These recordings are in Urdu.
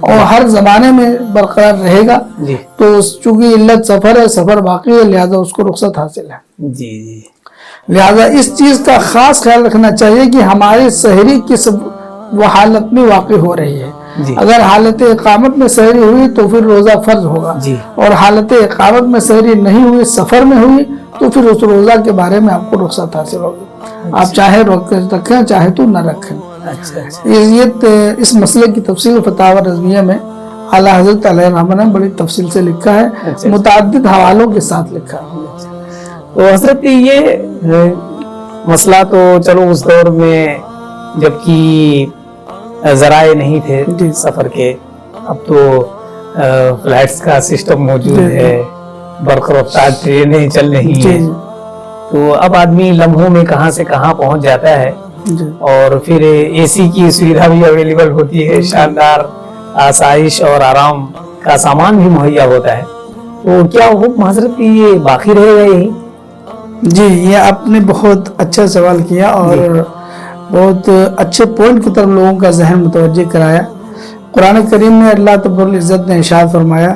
اور ہر زمانے میں برقرار رہے گا. جی تو چونکہ علت سفر ہے, سفر باقی ہے, لہذا اس کو رخصت حاصل ہے. جی جی لہذا اس چیز کا خاص خیال رکھنا چاہیے کہ ہماری سحری کس وہ حالت میں واقع ہو رہی ہے. جی اگر حالت اقامت میں سحری ہوئی تو پھر روزہ فرض ہوگا, جی اور حالت اقامت میں سحری نہیں ہوئی, سفر میں ہوئی, تو پھر اس روزہ کے بارے میں آپ کو رخصت حاصل ہوگی. آپ چاہے رکھیں چاہے تو نہ رکھیں. اچھا اچھا یہ اس مسئلے کی تفصیل فتاوی رضویہ میں اعلیٰ حضرت علیہ الرحمہ نے بڑی تفصیل سے لکھا ہے, اچھا. متعدد حوالوں کے ساتھ لکھا ہے. تو حضرت یہ مسئلہ تو چلو اس دور میں جبکہ ذرائع نہیں تھے جی. سفر کے, اب تو فلائٹس کا سسٹم موجود جی. ہے, برق رفتار ٹرینیں چل رہی جی ہیں, تو اب آدمی لمحوں میں کہاں سے کہاں پہنچ جاتا ہے, جی اور پھر اے سی کی سویدھا بھی اویلیبل ہوتی ہے, شاندار آسائش اور آرام کا سامان بھی مہیا ہوتا ہے. تو کیا حکم حضرت یہ باقی رہے گا یہی؟ جی, یہ آپ نے بہت اچھا سوال کیا اور بہت اچھے پوائنٹ کی طرف لوگوں کا ذہن متوجہ کرایا. قرآن کریم میں اللہ تبارک العزت نے ارشاد فرمایا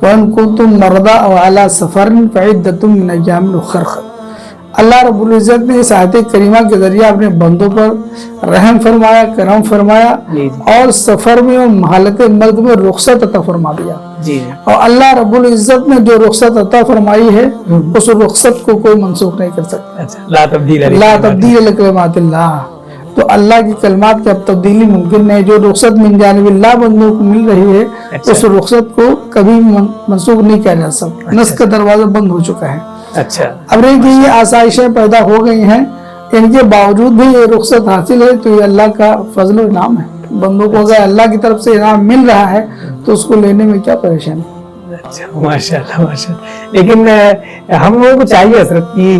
وَإِن كُنتُم مَرْضَىٰ أَوْ عَلَىٰ سَفَرٍ فَعِدَّةٌ مِّنْ أَيَّامٍ أُخَرَ. اللہ رب العزت نے اس آیت کریمہ کے ذریعے اپنے بندوں پر رحم فرمایا, کرم فرمایا, اور سفر میں اور حالت مرض میں رخصت عطا فرما دیا. اور اللہ رب العزت نے جو رخصت عطا فرمائی ہے اس رخصت کو کوئی منسوخ نہیں کر سکتا. لا تبدیل لکلمات اللہ. تو اللہ کی کلمات کی اب تبدیلی ممکن نہیں. جو رخصت من جانب اللہ بندوں کو مل رہی ہے اس رخصت کو کبھی منسوخ نہیں کیا جا سکتا. نسخ کا دروازہ بند ہو چکا ہے. اچھا, اب رہی کہ یہ آسائشیں پیدا ہو گئی ہیں, ان کے باوجود بھی یہ رخصت حاصل ہے, تو یہ اللہ کا فضل و انعام ہے. بندوں کو اگر اللہ کی طرف سے انعام مل رہا ہے تو اس کو لینے میں کیا پریشانی. اچھا, ماشاءاللہ ماشاءاللہ. لیکن ہم لوگوں کو چاہیے حضرت کی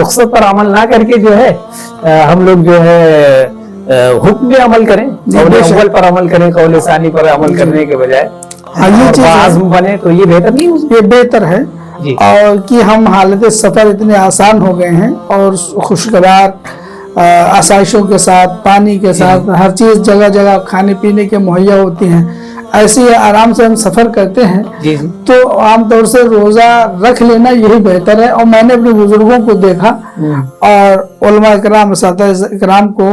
رخصت پر عمل نہ کر کے جو ہے ہم لوگ جو ہے حکم پہ عمل کریں, قول اول پر عمل کریں, قول ثانی پر عمل کرنے کے بجائے عزم بنے, تو یہ بہتر نہیں. یہ بہتر ہے. اور کہ ہم حالت سفر اتنے آسان ہو گئے ہیں اور خوشگوار آسائشوں کے ساتھ, پانی کے ساتھ, ہر چیز جگہ جگہ کھانے پینے کے مہیا ہوتی ہیں, ایسے آرام سے ہم سفر کرتے ہیں. تو عام طور سے روزہ رکھ لینا یہی بہتر ہے. اور میں نے اپنے بزرگوں کو دیکھا اور علماء اکرام, اساتذہ اکرام کو,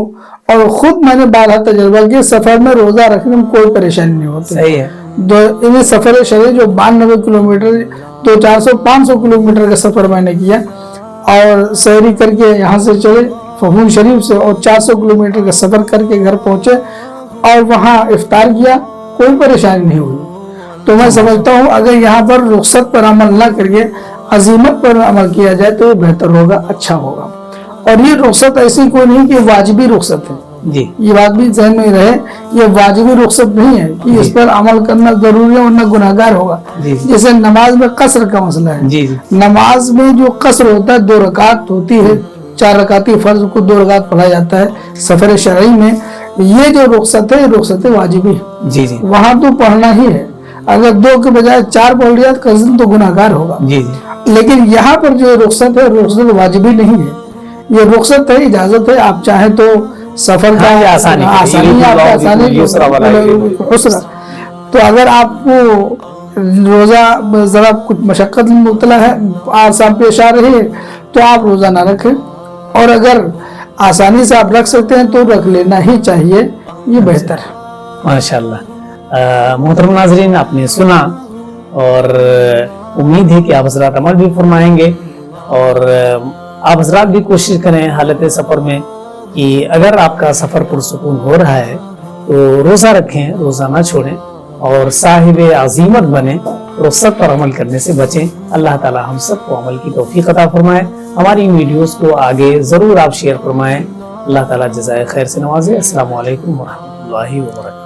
اور خود میں نے بارہا تجربہ کیا, سفر میں روزہ رکھنے میں کوئی پریشانی نہیں ہوتی. صحیح ہے. انہیں سفر شرعی جو 92 کلومیٹر 400-500 کلومیٹر کا سفر میں نے کیا, اور سحری کر کے یہاں سے چلے فہون شریف سے, اور 400 کلومیٹر کا سفر کر کے گھر پہنچے اور وہاں افطار کیا, کوئی پریشانی نہیں ہوئی. تو میں سمجھتا ہوں اگر یہاں پر رخصت پر عمل نہ کر کے عزیمت پر عمل کیا جائے تو یہ بہتر ہوگا, اچھا ہوگا. اور یہ رخصت ایسی کوئی نہیں کہ واجبی رخصت ہے. یہ بات بھی ذہن میں رہے, یہ واجبی رخصت نہیں ہے کہ اس پر عمل کرنا ضروری ہے ورنہ گناہگار ہوگا. جیسے نماز میں قصر کا مسئلہ ہے. نماز میں جو قصر ہوتا ہے 2 رکعت ہوتی ہے, 4 رکعتی فرض کو 2 رکعت پڑھا جاتا ہے سفر شرعی میں. یہ جو رخصت ہے رخصت واجبی ہے, وہاں تو پڑھنا ہی ہے. اگر 2 کے بجائے 4 پڑھ لیا تو گناہگار ہوگا. لیکن یہاں پر جو رخصت ہے رخصت واجبی نہیں ہے, یہ رخصت ہے, اجازت ہے. آپ چاہیں تو سفر کا آسانی حسرہ, تو اگر آپ کو روزہ ذرا کچھ مشقت مبتلا ہے, آسان پیش آ رہی ہے, تو آپ روزہ نہ رکھیں. اور اگر آسانی سے آپ رکھ سکتے ہیں تو رکھ لینا ہی چاہیے, یہ بہتر ہے. ماشاءاللہ. محترم ناظرین, آپ نے سنا اور امید ہے کہ آپ حضرات عمل بھی فرمائیں گے, اور آپ حضرات بھی کوشش کریں حالت سفر میں کہ اگر آپ کا سفر پرسکون ہو رہا ہے تو روزہ رکھیں, روزہ نہ چھوڑیں, اور صاحب عزیمت بنیں, رخصت پر عمل کرنے سے بچیں. اللہ تعالی ہم سب کو عمل کی توفیق عطا فرمائے. ہماری ویڈیوز کو آگے ضرور آپ شیئر فرمائیں. اللہ تعالی جزائے خیر سے نوازے. السلام علیکم ورحمۃ اللہ وبرکاتہ.